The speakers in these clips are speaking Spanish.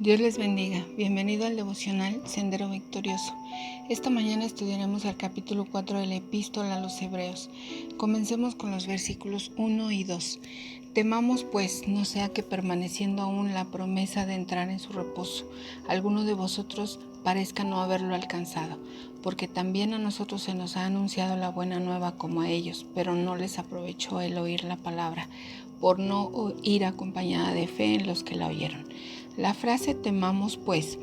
Dios les bendiga. Bienvenido al devocional Sendero Victorioso. Esta mañana estudiaremos el capítulo 4 de la Epístola a los Hebreos. Comencemos con los versículos 1 y 2. Temamos pues, no sea que permaneciendo aún la promesa de entrar en su reposo, alguno de vosotros parezca no haberlo alcanzado, porque también a nosotros se nos ha anunciado la buena nueva como a ellos, pero no les aprovechó el oír la palabra, por no ir acompañada de fe en los que la oyeron. La frase temamos pues,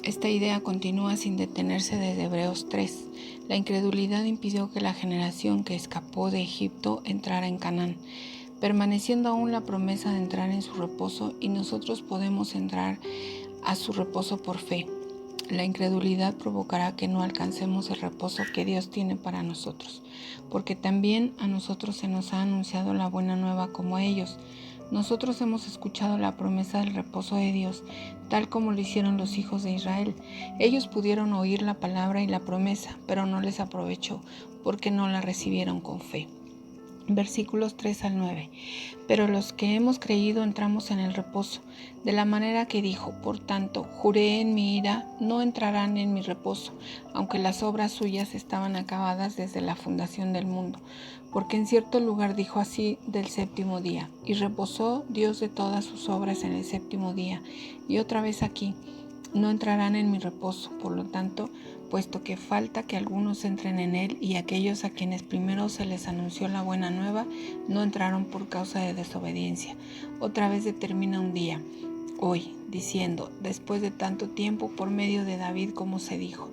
esta idea continúa sin detenerse desde Hebreos 3. La incredulidad impidió que la generación que escapó de Egipto entrara en Canaán, permaneciendo aún la promesa de entrar en su reposo, y nosotros podemos entrar a su reposo por fe. La incredulidad provocará que no alcancemos el reposo que Dios tiene para nosotros, porque también a nosotros se nos ha anunciado la buena nueva como a ellos. Nosotros hemos escuchado la promesa del reposo de Dios, tal como lo hicieron los hijos de Israel. Ellos pudieron oír la palabra y la promesa, pero no les aprovechó, porque no la recibieron con fe. Versículos 3 al 9. Pero los que hemos creído entramos en el reposo, de la manera que dijo: por tanto, juré en mi ira, no entrarán en mi reposo, aunque las obras suyas estaban acabadas desde la fundación del mundo. Porque en cierto lugar dijo así del séptimo día, y reposó Dios de todas sus obras en el séptimo día. Y otra vez aquí: no entrarán en mi reposo. Por lo tanto, puesto que falta que algunos entren en él, y aquellos a quienes primero se les anunció la buena nueva no entraron por causa de desobediencia, otra vez determina un día, hoy, diciendo: después de tanto tiempo, por medio de David, como se dijo: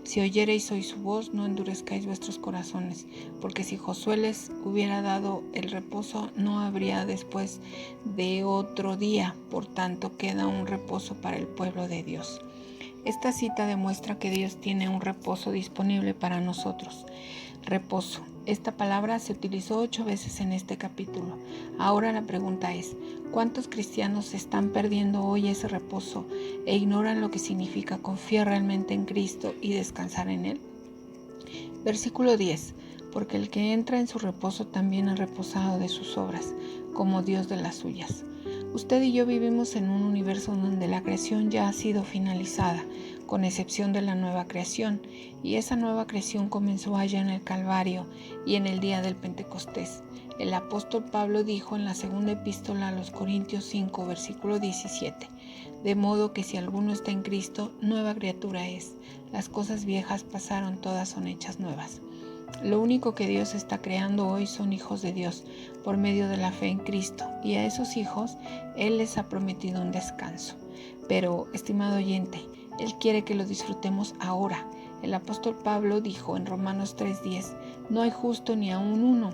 si oyereis hoy su voz, no endurezcáis vuestros corazones, porque si Josué les hubiera dado el reposo, no habría después de otro día. Por tanto, queda un reposo para el pueblo de Dios. Esta cita demuestra que Dios tiene un reposo disponible para nosotros. Reposo. Esta palabra se utilizó 8 veces en este capítulo. Ahora la pregunta es: ¿cuántos cristianos están perdiendo hoy ese reposo e ignoran lo que significa confiar realmente en Cristo y descansar en Él? Versículo 10. Porque el que entra en su reposo también ha reposado de sus obras, como Dios de las suyas. Usted y yo vivimos en un universo donde la creación ya ha sido finalizada, con excepción de la nueva creación, y esa nueva creación comenzó allá en el Calvario y en el día del Pentecostés. El apóstol Pablo dijo en la segunda epístola a los Corintios 5, versículo 17: de modo que si alguno está en Cristo, nueva criatura es. Las cosas viejas pasaron, todas son hechas nuevas. Lo único que Dios está creando hoy son hijos de Dios por medio de la fe en Cristo, y a esos hijos Él les ha prometido un descanso. Pero, estimado oyente, Él quiere que lo disfrutemos ahora. El apóstol Pablo dijo en Romanos 3:10: no hay justo ni aun uno.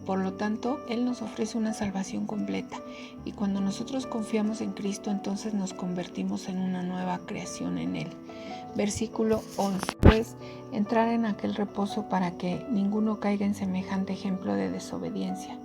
Por lo tanto, Él nos ofrece una salvación completa, y cuando nosotros confiamos en Cristo, entonces nos convertimos en una nueva creación en Él. Versículo 11. Pues entrar en aquel reposo para que ninguno caiga en semejante ejemplo de desobediencia.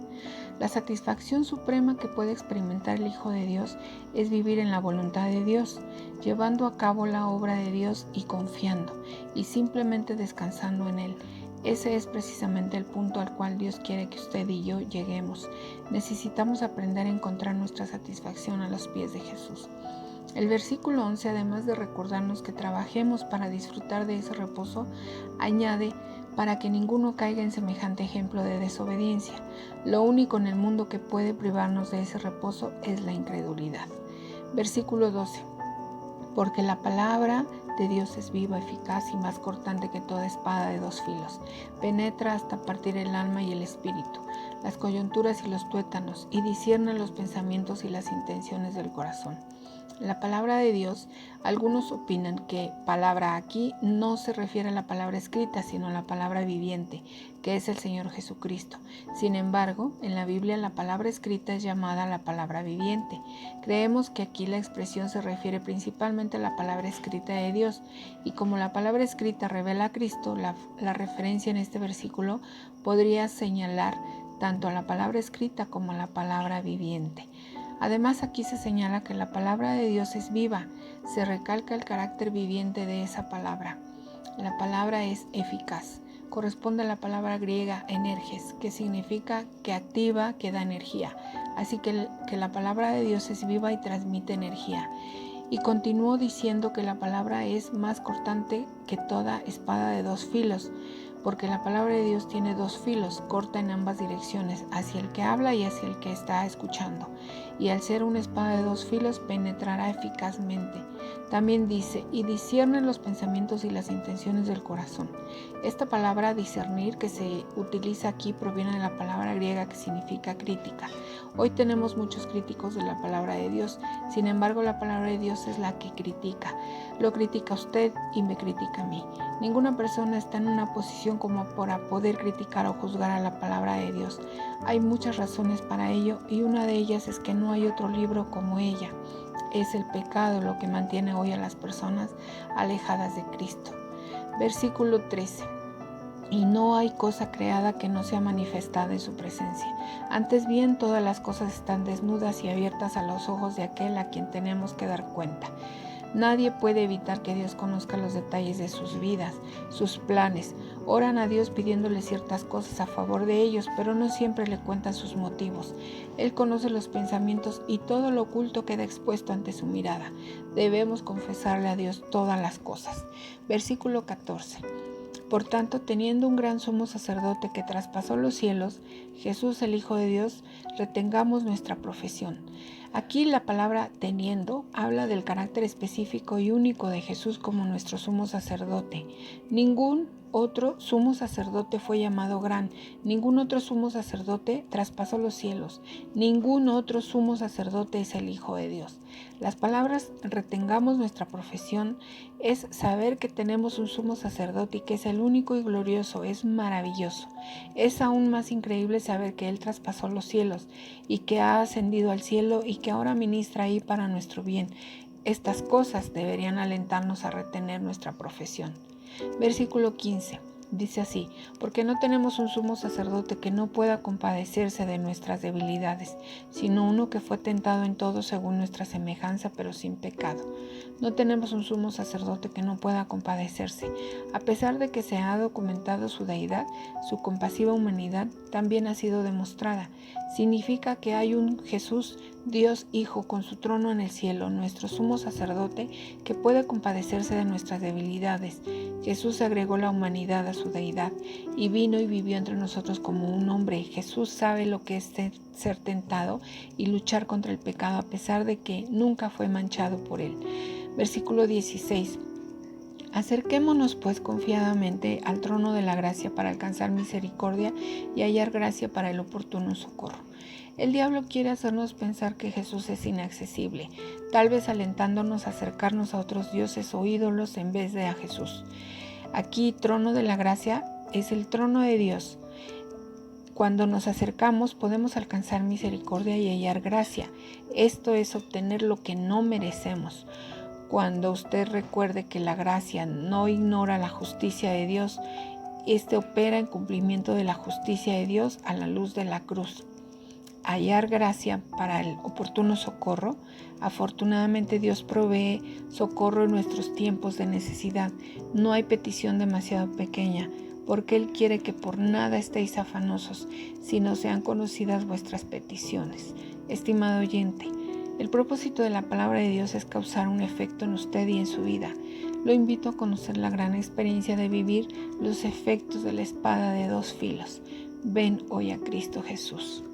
La satisfacción suprema que puede experimentar el Hijo de Dios es vivir en la voluntad de Dios, llevando a cabo la obra de Dios y confiando, y simplemente descansando en Él. Ese es precisamente el punto al cual Dios quiere que usted y yo lleguemos. Necesitamos aprender a encontrar nuestra satisfacción a los pies de Jesús. El versículo 11, además de recordarnos que trabajemos para disfrutar de ese reposo, añade: para que ninguno caiga en semejante ejemplo de desobediencia. Lo único en el mundo que puede privarnos de ese reposo es la incredulidad. Versículo 12. Porque la palabra de Dios es viva, eficaz y más cortante que toda espada de 2 filos. Penetra hasta partir el alma y el espíritu, las coyunturas y los tuétanos, y discierne los pensamientos y las intenciones del corazón. La palabra de Dios, algunos opinan que palabra aquí no se refiere a la palabra escrita, sino a la palabra viviente, que es el Señor Jesucristo. Sin embargo, en la Biblia la palabra escrita es llamada la palabra viviente. Creemos que aquí la expresión se refiere principalmente a la palabra escrita de Dios, y como la palabra escrita revela a Cristo, la referencia en este versículo podría señalar tanto a la palabra escrita como a la palabra viviente. Además, aquí se señala que la palabra de Dios es viva. Se recalca el carácter viviente de esa palabra. La palabra es eficaz. Corresponde a la palabra griega energes, que significa que activa, que da energía. Así que la palabra de Dios es viva y transmite energía. Y continuó diciendo que la palabra es más cortante que toda espada de 2 filos, porque la palabra de Dios tiene 2 filos, corta en ambas direcciones, hacia el que habla y hacia el que está escuchando. Y al ser una espada de 2 filos, penetrará eficazmente. También dice, y discierne los pensamientos y las intenciones del corazón. Esta palabra discernir que se utiliza aquí proviene de la palabra griega que significa crítica. Hoy tenemos muchos críticos de la palabra de Dios, sin embargo la palabra de Dios es la que critica. Lo critica usted y me critica a mí. Ninguna persona está en una posición como para poder criticar o juzgar a la palabra de Dios. Hay muchas razones para ello y una de ellas es que no hay otro libro como ella. Es el pecado lo que mantiene hoy a las personas alejadas de Cristo. Versículo 13. Y no hay cosa creada que no sea manifestada en su presencia. Antes bien, todas las cosas están desnudas y abiertas a los ojos de aquel a quien tenemos que dar cuenta. Nadie puede evitar que Dios conozca los detalles de sus vidas, sus planes. Oran a Dios pidiéndole ciertas cosas a favor de ellos, pero no siempre le cuentan sus motivos. Él conoce los pensamientos y todo lo oculto queda expuesto ante su mirada. Debemos confesarle a Dios todas las cosas. Versículo 14. Por tanto, teniendo un gran sumo sacerdote que traspasó los cielos, Jesús el Hijo de Dios, retengamos nuestra profesión. Aquí la palabra teniendo habla del carácter específico y único de Jesús como nuestro sumo sacerdote. Ningún otro sumo sacerdote fue llamado gran, ningún otro sumo sacerdote traspasó los cielos, ningún otro sumo sacerdote es el Hijo de Dios. Las palabras retengamos nuestra profesión es saber que tenemos un sumo sacerdote y que es el único y glorioso, es maravilloso. Es aún más increíble saber que Él traspasó los cielos y que ha ascendido al cielo y que ahora ministra ahí para nuestro bien. Estas cosas deberían alentarnos a retener nuestra profesión. Versículo 15. Dice así, porque no tenemos un sumo sacerdote que no pueda compadecerse de nuestras debilidades, sino uno que fue tentado en todo según nuestra semejanza, pero sin pecado. No tenemos un sumo sacerdote que no pueda compadecerse. A pesar de que se ha documentado su deidad, su compasiva humanidad también ha sido demostrada. Significa que hay un Jesús, Dios Hijo, con su trono en el cielo, nuestro sumo sacerdote, que puede compadecerse de nuestras debilidades. Jesús agregó la humanidad a su deidad y vino y vivió entre nosotros como un hombre. Jesús sabe lo que es ser tentado y luchar contra el pecado a pesar de que nunca fue manchado por él. Versículo 16. Acerquémonos pues confiadamente al trono de la gracia para alcanzar misericordia y hallar gracia para el oportuno socorro. El diablo quiere hacernos pensar que Jesús es inaccesible, tal vez alentándonos a acercarnos a otros dioses o ídolos en vez de a Jesús. Aquí, trono de la gracia es el trono de Dios. Cuando nos acercamos podemos alcanzar misericordia y hallar gracia. Esto es obtener lo que no merecemos. Cuando usted recuerde que la gracia no ignora la justicia de Dios, este opera en cumplimiento de la justicia de Dios a la luz de la cruz. Hallar gracia para el oportuno socorro. Afortunadamente Dios provee socorro en nuestros tiempos de necesidad. No hay petición demasiado pequeña, porque Él quiere que por nada estéis afanosos, sino sean conocidas vuestras peticiones. Estimado oyente, el propósito de la palabra de Dios es causar un efecto en usted y en su vida. Lo invito a conocer la gran experiencia de vivir los efectos de la espada de 2 filos. Ven hoy a Cristo Jesús.